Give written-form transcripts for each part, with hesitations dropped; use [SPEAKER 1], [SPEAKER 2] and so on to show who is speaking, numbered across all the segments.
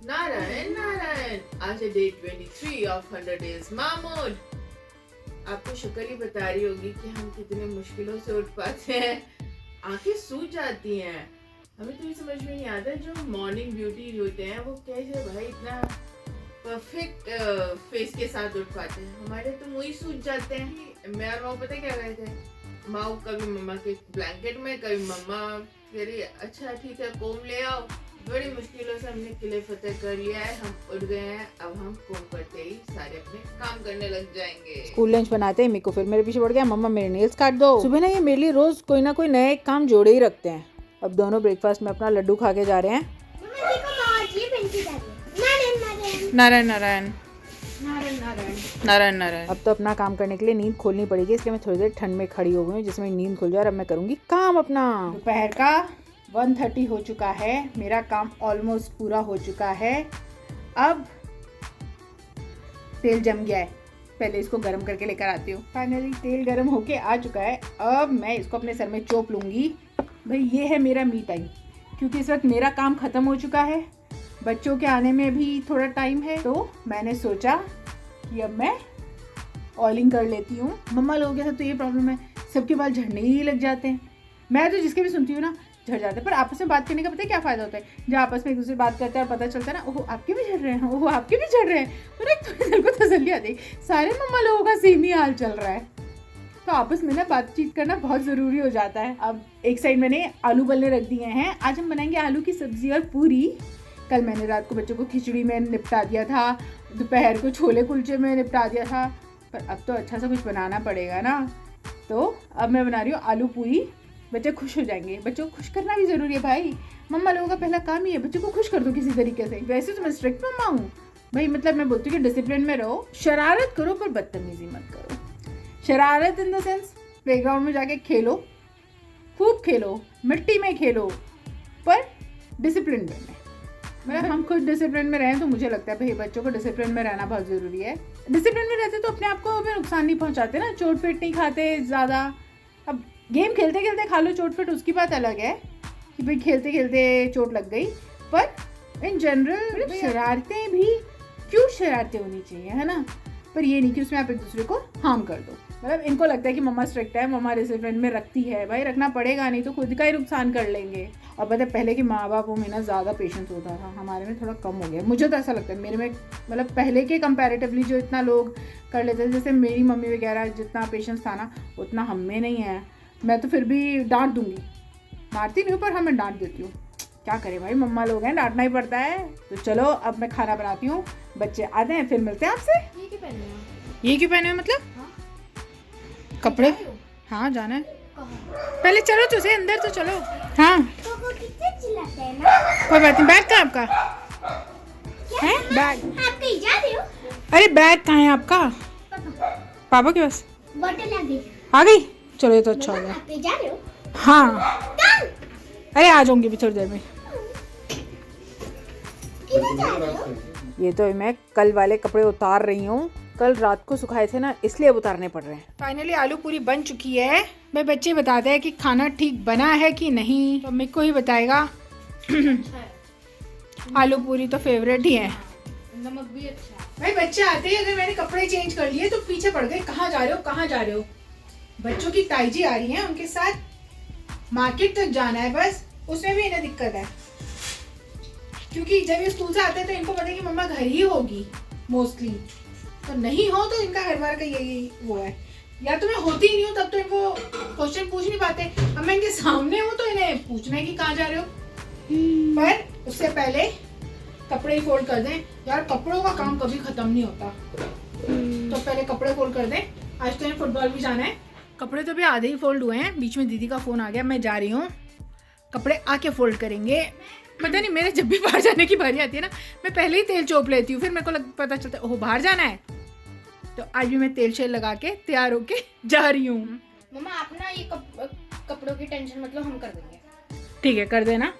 [SPEAKER 1] नारायण नारायण, आज है day 23 of 100 days Mamud. आपको शुक्र ही बता रही होगी कि हम कितने मुश्किलों से उठ पाते हैं। आंखें सूज जाती हैं। हमें तो ये समझ में नहीं आता जो मॉर्निंग ब्यूटी होते हैं वो कैसे भाई इतना परफेक्ट फेस के साथ उठ पाते हैं। हमारे तो मुंह ही सूज जाते हैं। मैं और माँ पता क्या कहते हैं, माँ कभी मम्मा के ब्लैंकेट में, कभी मम्मा कह रही अच्छा ठीक है कोम ले आओ। बड़ी मुश्किलों से हमने किले फतेह कर लिया है, हम उठ गए हैं। अब हम कोम करते ही सारे अपने काम करने लग जाएंगे।
[SPEAKER 2] स्कूल लंच बनाते ही मेरे को फिर मेरे पीछे पड़ गया, मम्मा मेरे नेल्स काट दो। सुबह ना ये मेरे लिए रोज कोई ना कोई नए काम जोड़े ही रखते हैं। अब दोनों ब्रेकफास्ट में अपना लड्डू खा के जा रहे हैं। नारायण नारायण नारायण नारायण। अब तो अपना काम करने के लिए नींद खोलनी पड़ेगी, इसलिए मैं थोड़ी देर ठंड में खड़ी हो गई हूँ जिसमें नींद खुल जाए और अब मैं करूँगी काम अपना। दोपहर का 1:30 हो चुका है, मेरा काम ऑलमोस्ट पूरा हो चुका है। अब तेल जम गया है, पहले इसको गर्म करके लेकर आती हूँ। फाइनली तेल गर्म होके आ चुका है। अब मैं इसको अपने सर में चोप लूँगी। भाई ये है मेरा मी टाइम, क्योंकि इस वक्त मेरा काम ख़त्म हो चुका है, बच्चों के आने में भी थोड़ा टाइम है, तो मैंने सोचा कि अब मैं ऑयलिंग कर लेती हूँ। मम्मा लोगों के साथ तो ये प्रॉब्लम है, सबके बाल झड़ने ही लग जाते हैं। मैं तो जिसके भी सुनती हूँ ना झड़ जाते हैं, पर आपस में बात करने का पता है क्या फ़ायदा होता है, जब आपस में एक दूसरे बात करते हैं और पता चलता है ना ओह आपके भी झड़ रहे हैं, ओह आपके भी झड़ रहे हैं, तो एक थोड़ी देर को तसल्ली आती है सारे मम्मा लोगों का सेम ही हाल चल रहा है। तो आपस में ना बातचीत करना बहुत ज़रूरी हो जाता है। अब एक साइड मैंने आलू उबलने रख दिए हैं, आज हम बनाएंगे आलू की सब्ज़ी और पूरी। कल मैंने रात को बच्चों को खिचड़ी में निपटा दिया था, दोपहर को छोले कुलचे में निपटा दिया था, पर अब तो अच्छा सा कुछ बनाना पड़ेगा ना। तो अब मैं बना रही हूँ आलू पूरी, बच्चे खुश हो जाएंगे। बच्चों को खुश करना भी ज़रूरी है भाई, मम्मा लोगों का पहला काम ही है बच्चों को खुश कर दो किसी तरीके से। वैसे तो मैं स्ट्रिक्ट मम्मा हूँ भाई, मतलब मैं बोलती हूँ कि डिसिप्लिन में रहो, शरारत करो पर बदतमीजी मत करो। शरारत इन द सेंस प्लेग्राउंड में जाके खेलो, खूब खेलो, मिट्टी में खेलो, पर डिसिप्लिन में। मतलब हम खुद डिसिप्लिन में रहें तो मुझे लगता है भाई बच्चों को डिसिप्लिन में रहना बहुत ज़रूरी है। डिसिप्लिन में रहते तो अपने आप को भी नुकसान नहीं पहुंचाते ना, चोट फिट नहीं खाते ज़्यादा। अब गेम खेलते खेलते खा लो चोट फिट, उसकी बात अलग है कि भाई खेलते खेलते चोट लग गई, पर इन जनरल शरारतें भी क्यों शरारतें होनी चाहिए, है ना। पर ये नहीं कि उसमें आप एक दूसरे को हार्म कर दो। मतलब इनको लगता है कि मम्मा स्ट्रिक्ट है, मम्मा डिसिप्लिन में रखती है, भाई रखना पड़ेगा, नहीं तो खुद का ही नुकसान कर लेंगे। और पता है पहले के माँ बापों में ना ज़्यादा पेशेंस होता था, हमारे में थोड़ा कम हो गया, मुझे तो ऐसा लगता है। मेरे में मतलब पहले के कंपैरेटिवली जो इतना लोग कर लेते थे, जैसे मेरी मम्मी वगैरह जितना पेशेंस था ना उतना हम में नहीं है। मैं तो फिर भी डांट दूंगी, मारती नहीं हूँ पर हाँ मैं डांट देती हूँ। क्या करें भाई, मम्मा लोग हैं, डांटना ही पड़ता है। तो चलो अब मैं खाना बनाती हूँ, बच्चे आते हैं फिर मिलते हैं आपसे।
[SPEAKER 1] ये क्यों पहने हो?
[SPEAKER 2] ये क्यों पहने हो मतलब?
[SPEAKER 1] हाँ?
[SPEAKER 2] कपड़े?
[SPEAKER 1] जा रही हो?
[SPEAKER 2] हाँ जाना है।
[SPEAKER 1] कहाँ?
[SPEAKER 2] पहले चलो तुझे अंदर तो चलो। हाँ
[SPEAKER 3] तो वो कितने चिल्लाते हैं ना।
[SPEAKER 2] कोई बात नहीं। बैग कहाँ है आपका?
[SPEAKER 3] क्या
[SPEAKER 2] है
[SPEAKER 3] मम्मा?
[SPEAKER 2] बैग?
[SPEAKER 3] आप कहीं जा रहे हो?
[SPEAKER 2] अरे बैग कहाँ है आपका? पापा के पास
[SPEAKER 3] बॉटल आ गई।
[SPEAKER 2] आ गई? चलो ये तो अच्छा हो
[SPEAKER 3] मम्मा,
[SPEAKER 2] गया।
[SPEAKER 3] आप कहीं जा रहे हो?
[SPEAKER 2] हाँ
[SPEAKER 3] कहाँ?
[SPEAKER 2] अरे आ जाऊंगी भी थोड़ी देर में।
[SPEAKER 3] किधर जा रहे हो?
[SPEAKER 2] ये तो मैं कल वाले कपड़े उतार रही हूँ, कल रात को सुखाए थे ना इसलिए अब उतारने पड़ रहे हैं। फाइनली आलू पूरी बन चुकी है। मैं बच्चे बताते हैं कि खाना ठीक बना है कि नहीं, तो मेरे को ही बताएगा।
[SPEAKER 1] अच्छा है।
[SPEAKER 2] आलू पूरी तो फेवरेट ही है।
[SPEAKER 1] नमक भी अच्छा है।
[SPEAKER 2] भाई बच्चे आते ही अगर मैंने कपड़े चेंज कर लिए तो पीछे पड़ गए, कहाँ जा रहे हो कहाँ जा रहे हो। बच्चों की ताईजी आ रही है, उनके साथ मार्केट तक जाना है बस, उसमें भी इन्हें दिक्कत है, क्योंकि जब ये स्कूल से आते हैं तो इनको पता है कि मम्मा घर ही होगी मोस्टली, तो नहीं हो तो इनका हर बार का यही वो है, या तो मैं होती ही नहीं हूँ तब तो इनको क्वेश्चन पूछ नहीं पाते, अब मैं इनके सामने हूँ तो इन्हें पूछना है कि कहाँ जा रहे हो। पर उससे पहले कपड़े ही फोल्ड कर दें यार, कपड़ों का काम कभी खत्म नहीं होता, तो पहले कपड़े फोल्ड कर दें। आज तो इन्हें फुटबॉल भी जाना है। कपड़े तो भी आधे ही फोल्ड हुए हैं, बीच में दीदी का फोन आ गया, मैं जा रही हूँ, कपड़े आके फोल्ड करेंगे। पता नहीं मेरे जब भी बाहर जाने की बारी आती है ना, मैं पहले ही तेल चोप लेती हूँ, फिर मेरे को पता चलता है ओह बाहर जाना है, तो आज भी मैं तेल शेल लगा के तैयार होके जा रही हूँ।
[SPEAKER 1] मम्मा आप ना ये कपड़ों की टेंशन मतलब हम कर देंगे।
[SPEAKER 2] ठीक है कर देना,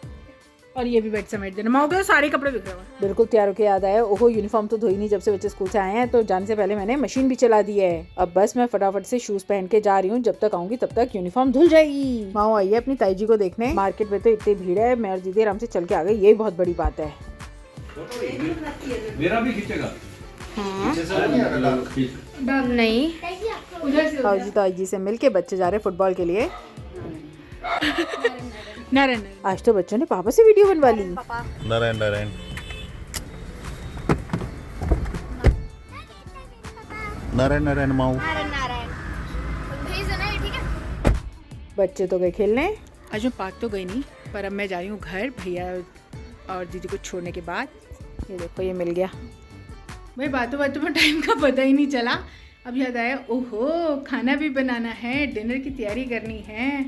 [SPEAKER 2] और ये भी बेड समेट देना। माँ के सारे कपड़े बिखरे हुए। बिल्कुल तैयार होके याद आया, ओहो यूनिफॉर्म तो धोई नहीं जब से बच्चे स्कूल से आए हैं, तो जाने से पहले मैंने मशीन भी चला दी है। अब बस मैं फटाफट से शूज पहन के जा रही हूँ, जब तक आऊंगी तब तक यूनिफॉर्म धुल जाएगी। माँ आई है अपनी ताई जी को देखने, मार्केट में तो इतनी भीड़ है, मैं और दीदी आराम से चल के आ गई, यही बहुत बड़ी बात है।
[SPEAKER 4] मेरा भी खींचेगा।
[SPEAKER 5] हाँ
[SPEAKER 4] पीछे से खींच।
[SPEAKER 5] नहीं
[SPEAKER 2] उधर से ताऊ जी ताऊ जी से मिलके बच्चे जा रहे हैं फुटबॉल के लिए। नारायण आज तो बच्चों ने पापा से वीडियो बनवा ली।
[SPEAKER 6] नारायण नारायण नारायण नारायण माऊ
[SPEAKER 2] बच्चे तो गए खेलने। आज मैं पार्क तो गई नहीं, पर अब मैं जा रही हूँ घर भैया और दीदी को छोड़ने के बाद। ये देखो ये मिल गया। भाई बातों बातों में टाइम का पता ही नहीं चला। अब याद आया, ओहो खाना भी बनाना है, डिनर की तैयारी करनी है।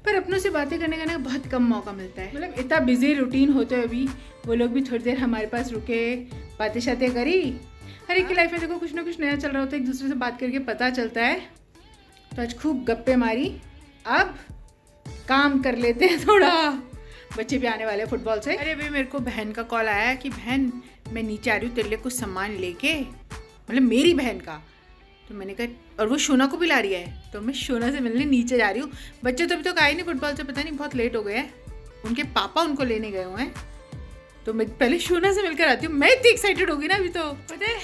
[SPEAKER 2] पर अपनों से बातें करने का ना बहुत कम मौका मिलता है। मतलब इतना बिजी रूटीन होते हुए भी वो लोग भी थोड़ी देर हमारे पास रुके, बातें शातें करी। हर एक की लाइफ में देखो कुछ ना कुछ नया चल रहा होता है, एक दूसरे से बात करके पता चलता है। तो आज खूब गप्पे मारी। अब काम कर लेते हैं थोड़ा। बच्चे भी आने वाले हैं फुटबॉल से। अरे भाई मेरे को बहन का कॉल आया कि बहन मैं नीचे आ रही हूँ तेरे लिए कुछ सामान लेके, मतलब मेरी बहन का। तो मैंने कहा, और वो शोना को भी ला रही है, तो मैं शोना से मिलने नीचे जा रही हूँ। बच्चे तो अभी तक आए नहीं फुटबॉल से, पता नहीं बहुत लेट हो गए हैं। उनके पापा उनको लेने गए हुए हैं, तो मैं पहले शोना से मिलकर आती हूँ। मैं इतनी एक्साइटेड होगी ना अभी तो। पता है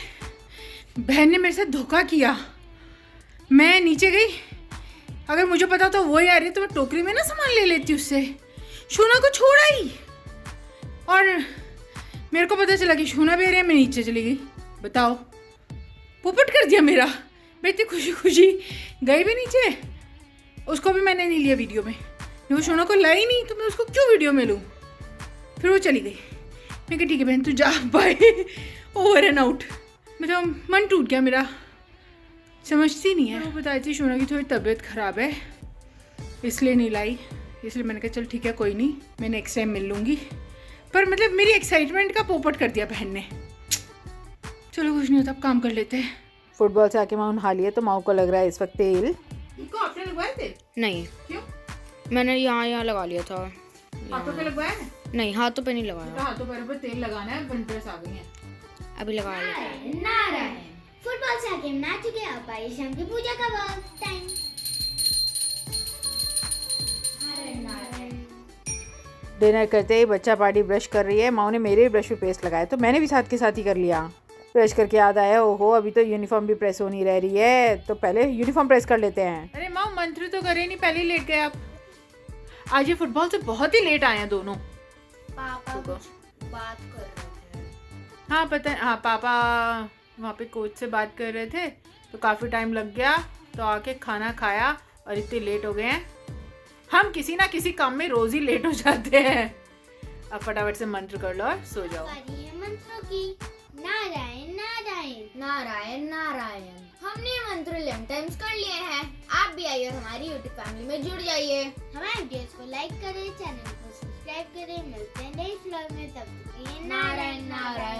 [SPEAKER 2] बहन ने मेरे साथ धोखा किया। मैं नीचे गई, अगर मुझे पता तो वो ही आ रही है तो मैं टोकरी में ना सामान ले लेती उससे। शोना को छोड़ा ही, और मेरे को पता चला कि शोना भी आ रही है, मैं नीचे चली गई। बताओ, पोपट कर दिया मेरा। मैं इतनी खुशी खुशी गई भी नीचे, उसको भी मैंने नहीं लिया वीडियो में। वो शोना को लाई नहीं तो मैं उसको क्यों वीडियो में लूँ। फिर वो चली गई। मैं कहा ठीक है बहन तू जा, बाय। Over and out. मतलब मन टूट गया मेरा, समझती नहीं है। वो बताई थी शोना की थोड़ी तबीयत ख़राब है इसलिए नहीं लाई, इसलिए मैंने कहा चल ठीक है कोई नहीं, मैं नेक्स्ट टाइम मिल लूँगी। पर मतलब मेरी एक्साइटमेंट का पोपट कर दिया बहन ने। चलो कुछ नहीं होता, अब काम कर लेते हैं। फुटबॉल से आके माँ नहा लिया तो माँ को लग रहा है इस वक्त तेल।
[SPEAKER 1] इनको आपने लगवाए थे?
[SPEAKER 5] नहीं
[SPEAKER 1] क्यों?
[SPEAKER 5] मैंने यहाँ लगा लिया था।
[SPEAKER 1] हाथों पे लगवाया है?
[SPEAKER 5] नहीं हाथों पे नहीं लगाया,
[SPEAKER 1] हाथों पैरों पे तेल लगाना है। विंटर्स आ गई हैं।
[SPEAKER 5] अभी लगा लिया।
[SPEAKER 3] नारायण फुटबॉल से आके ना चुके, अब आई शाम की पूजा का वक्त टाइम।
[SPEAKER 2] डिनर करते ही बच्चा पार्टी ब्रश कर रही है। माँ ने मेरे ब्रश पे पेस्ट लगाया तो मैंने भी साथ के साथ ही कर लिया। ब्रश करके याद आया, ओहो अभी तो यूनिफॉर्म भी प्रेस होनी रह रही है, तो पहले यूनिफॉर्म प्रेस कर लेते हैं। अरे माँ मंत्र तो करे नहीं, पहले ही लेट गए आप। आज ये फुटबॉल से बहुत ही लेट आए हैं दोनों।
[SPEAKER 3] पापा कुछ बात कर रहे थे।
[SPEAKER 2] हाँ पता है, हाँ पापा वहाँ पे कोच से बात कर रहे थे तो काफ़ी टाइम लग गया, तो आके खाना खाया और इतने लेट हो गए हैं। हम किसी ना किसी काम में रोज ही लेट हो जाते हैं। अब फटाफट से मंत्र कर लो और सो जाओ।
[SPEAKER 3] बारी है मंत्रों की। नारायण नारायण
[SPEAKER 7] नारायण नारायण। हमने ये मंत्र 11 टाइम्स कर लिए हैं। आप भी आइए और हमारी यूट्यूब फैमिली में जुड़ जाइए।
[SPEAKER 3] हमारे वीडियोस को लाइक करें, चैनल को सब्सक्राइब करें। मिलते हैं नेक्स्ट व्लॉग में, तब तक के लिए
[SPEAKER 7] नारायण नारायण।